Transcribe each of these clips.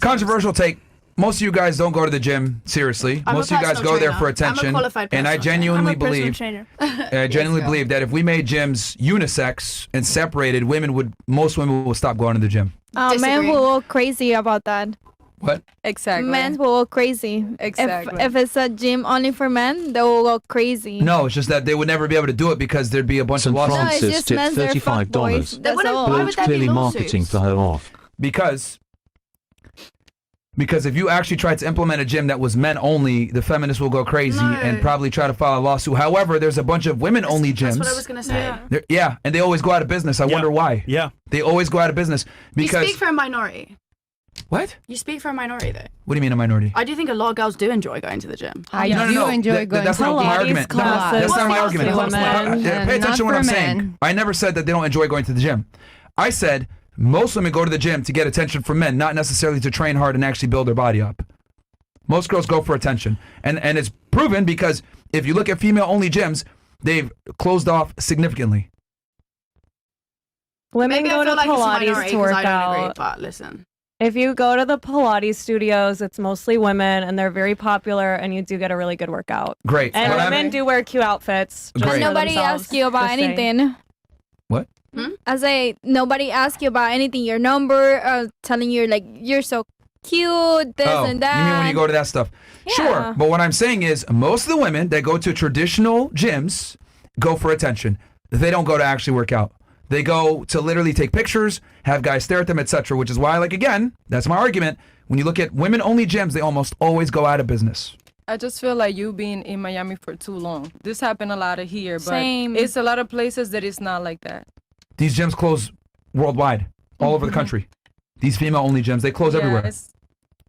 Controversial take. Most of you guys don't go to the gym seriously. Most of you guys go there for attention. I'm a qualified and I genuinely believe, believe that if we made gyms unisex and separated, most women would stop going to the gym. Men will go crazy about that. What? Exactly. Men will go crazy. Exactly. If it's a gym only for men, they will go crazy. No, it's just that they would never be able to do it because there'd be a bunch of lawsuits. No, it's just men's $35. Why would there Clearly be marketing lawsuits? for her off. Because if you actually tried to implement a gym that was men only, the feminists will go crazy and probably try to file a lawsuit. However, there's a bunch of women only gyms. That's what I was going to say. Yeah, and they always go out of business. I wonder why. Yeah. They always go out of business because. You speak for a minority. What? You speak for a minority, though. What do you mean a minority? I do think a lot of girls do enjoy going to the gym. I do enjoy going that's to not my Pilates argument. classes. That's not my argument. Pay attention to what I'm saying. Men. I never said that they don't enjoy going to the gym. I said most women go to the gym to get attention from men, not necessarily to train hard and actually build their body up. Most girls go for attention. And it's proven because if you look at female-only gyms, they've closed off significantly. Women Maybe go I to feel like it's a Pilates minority to 'cause work I don't out. agree, but listen. If you go to the Pilates studios, it's mostly women, and they're very popular, and you do get a really good workout. Great. And But women do wear cute outfits. Great. But nobody asks you about anything. What? I say nobody asks you about anything. Your number, telling you like you're so cute, this and that. You mean when you go to that stuff? Yeah. Sure. But what I'm saying is most of the women that go to traditional gyms go for attention. They don't go to actually work out. They go to literally take pictures, have guys stare at them, etc. Which is why, like, again, that's my argument. When you look at women-only gyms, they almost always go out of business. I just feel like you being in Miami for too long. This happened a lot of here, but Same. it's a lot of places that it's not like that. These gyms close worldwide, all over the country. These female-only gyms, they close everywhere.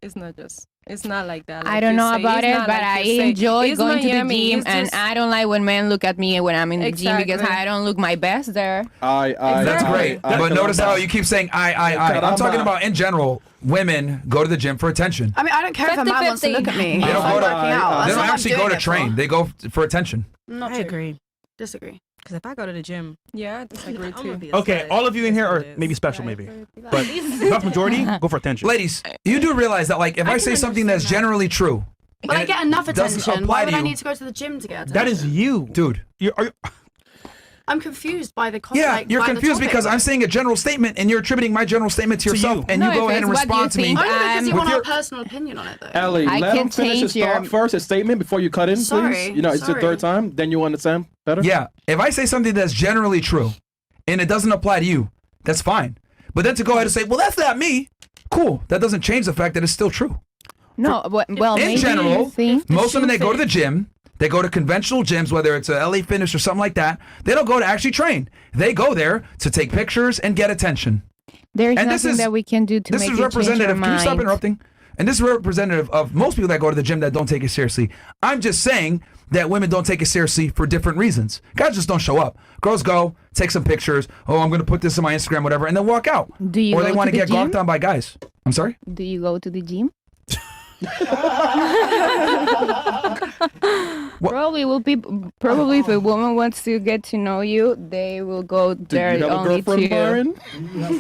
It's not just. It's not like that. I don't know about it, but I enjoy going to the gym, and I don't like when men look at me when I'm in the gym because I don't look my best there. That's great. But notice how you keep saying I. I'm talking about in general. Women go to the gym for attention. I mean, I don't care if a man wants to look at me. They don't, I'm working out. they That's don't what I'm actually go doing to it train. for. They go for attention. Not I true. agree. Disagree. Because if I go to the gym, yeah, I disagree too. Okay, all of you in here are maybe special, maybe, but the vast majority go for attention. Ladies, you do realize that, like, if I say something that's generally true, But I get enough doesn't attention. apply Why to would I you. need to go to the gym to get attention? That is you, dude. I'm confused by the concept. Yeah, you're confused because I'm saying a general statement and you're attributing my general statement to yourself, and you go ahead and respond to me. Only because you with want your our personal opinion on it, though. Ellie, let him finish his thought first, his statement, before you cut in, Sorry, please. You know, it's your third time, then you understand better. Yeah, if I say something that's generally true, and it doesn't apply to you, that's fine. But then to go ahead and say, well, that's not me, cool. That doesn't change the fact that it's still true. No, well, in maybe general, see? most women, they go to the gym. They go to conventional gyms, whether it's a LA Fitness or something like that. They don't go to actually train. They go there to take pictures and get attention. There's And nothing that we can do to this make is you change your representative. Can you stop mind. interrupting? And this is representative of most people that go to the gym that don't take it seriously. I'm just saying that women don't take it seriously for different reasons. Guys just don't show up. Girls go, take some pictures. Oh, I'm going to put this on my Instagram, whatever, and then walk out. Do you or go they want to the get gawked gym? on by guys. I'm sorry? Do you go to the gym? Probably if a woman wants to get to know you, they will go there you have a only girlfriend,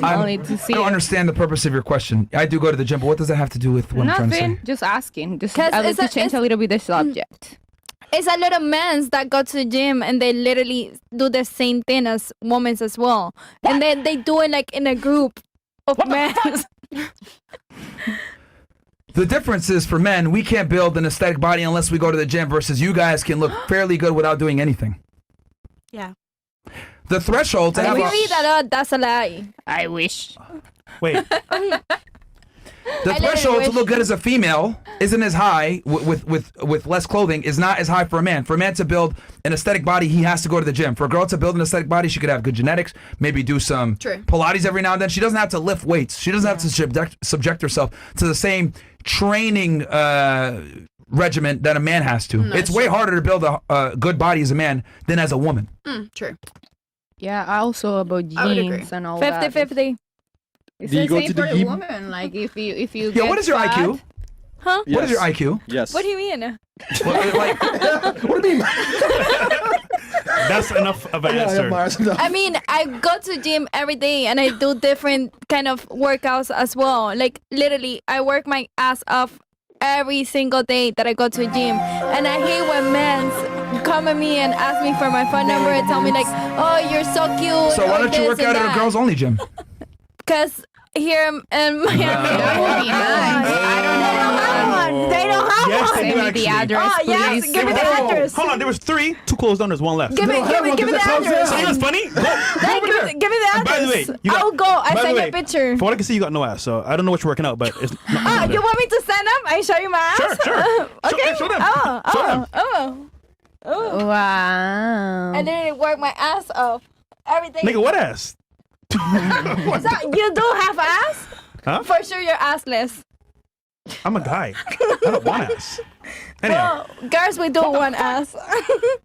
Myron? only to see I don't it. understand the purpose of your question. I do go to the gym, but what does that have to do with what I'm trying to say? Nothing. Just asking. Just 'Cause I like it's to a- change a little bit the subject. It's a lot of men that go to the gym and they literally do the same thing as women as well, and then they do it like in a group of men. The difference is for men, we can't build an aesthetic body unless we go to the gym versus you guys can look fairly good without doing anything. Yeah. The threshold to If have we a, read that out, that's a lie. I wish. Wait. the threshold to look good as a female isn't as high with less clothing is not as high for a man. For a man to build an aesthetic body, he has to go to the gym. For a girl to build an aesthetic body, she could have good genetics, maybe do some Pilates every now and then. She doesn't have to lift weights. She doesn't have to subject herself to the same training regimen that a man has to. No, it's way harder to build a good body as a man than as a woman. True. Yeah, also about I would agree. jeans and all 50-50. It's Do you the go same to the for a gym? woman. Like if you Yeah, get what is your fat, IQ? Huh? What is your IQ? Yes. What do you mean? Like, What do you mean? That's enough of an answer. I mean, I go to gym every day and I do different kind of workouts as well. Like literally, I work my ass off every single day that I go to gym. And I hate when men come at me and ask me for my phone number and tell me like, "Oh, you're so cute." So why don't you work out at a girls only gym? Because here in Miami, That would be nice. I don't know. they don't have Yes, one. they do Send me actually. the address, Oh, yes, please. give me the address. Hold on, there was 3, 2 closed down, there's 1 left. Give me the address. So you know what's funny? Go over there. Give me the And by the address. way, you got- I'll go. I by the send you way, a picture. From what I can see, you got no ass, so I don't know what you're working out, but it's not. You want me to stand up? I show you my ass? Sure, sure. Okay. Show them. Oh, Show them. Wow. I literally work my ass off. Everything. Nigga, what ass? So you do have ass? Huh? For sure you're assless. I'm a guy. I don't want ass. Anyhow. Well, girls, we do want ass.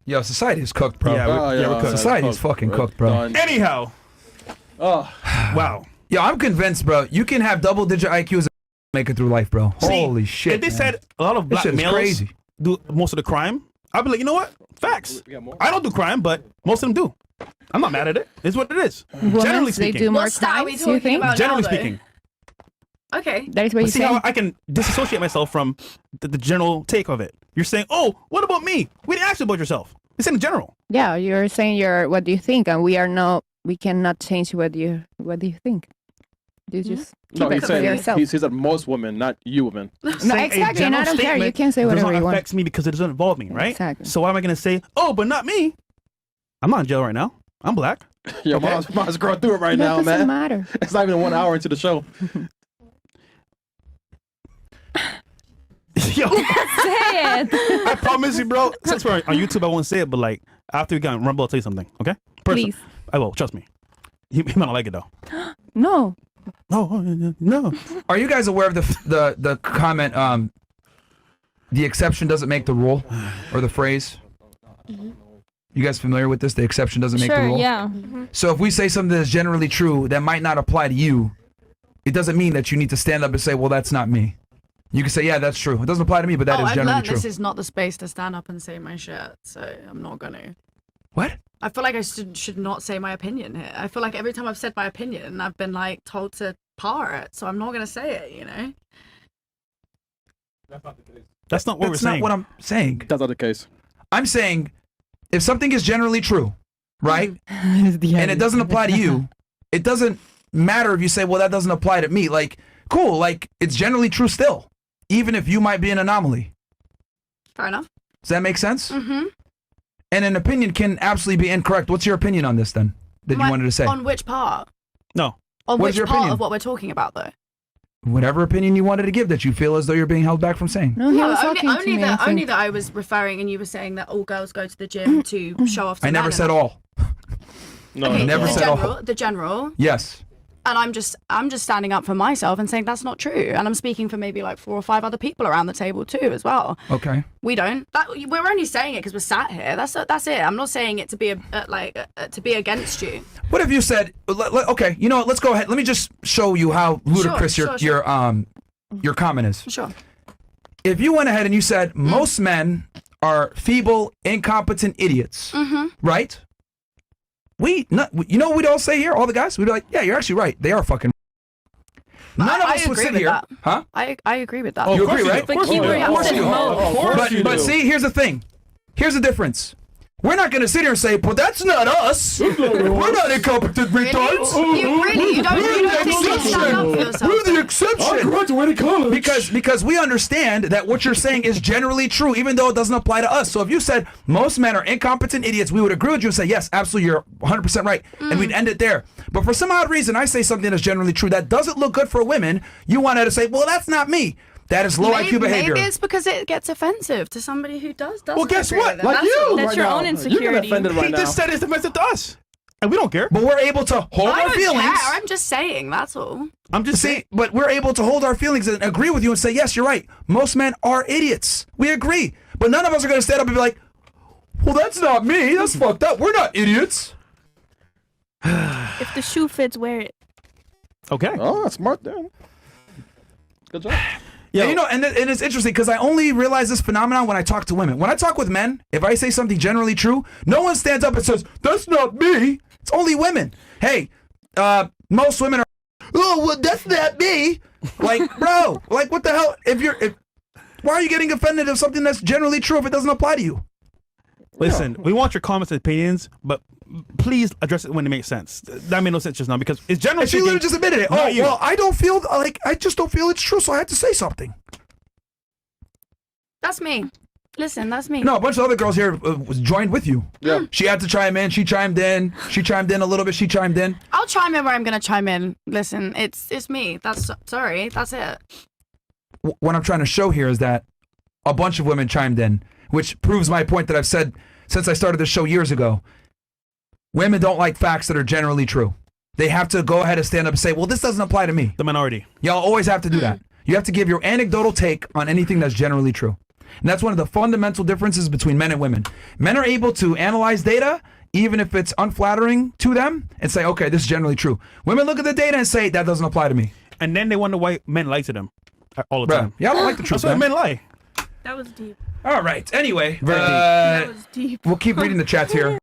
Yo, society is cooked, bro. Yeah, we're cooked. Society is fucking cooked, bro. Anyhow. Oh. Wow. Yo, I'm convinced, bro. You can have double-digit IQs and make it through life, bro. See, Holy shit. If they man. said a lot of This black shit is males crazy. do most of the crime, I'd be like, you know what? Facts. I don't do crime, but most of them do. I'm not mad at it. It's what it is. Generally They speaking. do more What stat are we crimes, you talking think? about? Generally now, though? speaking. Okay. That is what you See say? how I can disassociate myself from the general take of it. You're saying, oh, what about me? We didn't ask you about yourself. It's in general. Yeah, you're saying what do you think, and we cannot change what you think. You just No, keep he's it for saying yourself. he said most women, not you women. No, Saying a exactly, and I general don't care. You statement can say whatever does you not want. affect me because it doesn't involve me, right? Exactly. So why am I going to say, oh, but not me? I'm not in jail right now. I'm black. Yo, Okay. mom's going through it right That now, doesn't man. matter. It's not even 1 hour into the show. Yo, Say it. I promise you, bro. Since we're on YouTube, I won't say it, but like after we got on Rumble, I'll tell you something, okay? Please. I will. Trust me. He might not like it though. No. No. Are you guys aware of the comment, the exception doesn't make the rule, or the phrase? You guys familiar with this? The exception doesn't make the Sure, rule? yeah. So if we say something that's generally true that might not apply to you, it doesn't mean that you need to stand up and say, well, that's not me. You can say, yeah, that's true. It doesn't apply to me, but that is I've generally learned true. this is not the space to stand up and say my shit, so I'm not gonna. What? I feel like I should not say my opinion here. I feel like every time I've said my opinion, I've been like told to par it, so I'm not gonna say it. You know. That's not what we're That's not saying. what I'm saying. That's not the case. I'm saying if something is generally true, right, and it doesn't apply to you, it doesn't matter if you say, well, that doesn't apply to me. Like, cool, like, it's generally true still, even if you might be an anomaly. Fair enough. Does that make sense? Mm-hmm. And an opinion can absolutely be incorrect. What's your opinion on this, then, that you wanted to say? On which part? No. On What is which your part opinion? of what we're talking about, though? Whatever opinion you wanted to give that you feel as though you're being held back from saying. No, he No, was only, talking to only me. I that think. only that I was referring, and you were saying that all girls go to the gym to show off. To I never men said and- all. No, Okay, never the said all. general, the general, Yes. and I'm just standing up for myself and saying that's not true, and I'm speaking for maybe like 4 or 5 other people around the table too as well. Okay. We don't. We're only saying it because we're sat here. That's it. I'm not saying it to be to be against you. What if you said, okay, you know what, let's go ahead. Let me just show you how ludicrous Sure. your comment is. Sure. If you went ahead and you said most men are feeble, incompetent idiots, right? You know what we'd all say here, all the guys? We'd be like, yeah, you're actually right. They are fucking. None of us would agree sit with here. that. Huh? I agree with that. You agree, right? The keyword Of course you you said do. most. Of course you But do. see, here's the thing. Here's the difference. We're not going to sit here and say, but that's not us. We're not incompetent retards. You don't think you stand up for yourself. We're the exception. graduated college. Because we understand that what you're saying is generally true, even though it doesn't apply to us. So if you said most men are incompetent idiots, we would agree with you and say, yes, absolutely, you're 100% right. And we'd end it there. But for some odd reason, I say something that's generally true that doesn't look good for women. You wanted to say, well, that's not me. That is low IQ behavior. Maybe it's because it gets offensive to somebody who does. Well, guess agree what? with it. Like That's you, all. That's right your now. own You're getting insecurity. offended right He now. just said it's offensive to us. And we don't care. But we're able to hold I our don't feelings. care. I'm just saying. That's all. I'm just saying. See, but we're able to hold our feelings and agree with you and say, yes, you're right. Most men are idiots. We agree. But none of us are going to stand up and be like, well, that's not me. That's fucked up. We're not idiots. If the shoe fits, wear it. Okay. Oh, that's smart then. Good job. Yo. And, you know, and it's interesting because I only realize this phenomenon when I talk to women. When I talk with men, if I say something generally true, no one stands up and says, "That's not me." It's only women. Hey, most women are, "Oh, well, that's not me." Like, bro, like, what the hell? Why are you getting offended of something that's generally true if it doesn't apply to you? Listen, we want your comments and opinions, but please address it when it makes sense. That made no sense just now because it's generally. And she literally just admitted it. Oh, well, I just don't feel it's true, so I had to say something. That's me. Listen, that's me. No, a bunch of other girls here was joined with you. Yeah. She had to chime in. She chimed in. She chimed in a little bit. She chimed in. I'll chime in where I'm gonna chime in. Listen, it's me. Sorry. That's it. What I'm trying to show here is that a bunch of women chimed in, which proves my point that I've said since I started this show years ago. Women don't like facts that are generally true. They have to go ahead and stand up and say, well, this doesn't apply to me. The minority. Y'all always have to do that. You have to give your anecdotal take on anything that's generally true. And that's one of the fundamental differences between men and women. Men are able to analyze data, even if it's unflattering to them, and say, okay, this is generally true. Women look at the data and say, that doesn't apply to me. And then they wonder why men lie to them all the Bruh, time. yeah, I don't like the truth, That's why man. men lie. That was deep. All right. Anyway, Very deep. That was deep. we'll keep reading the chats here.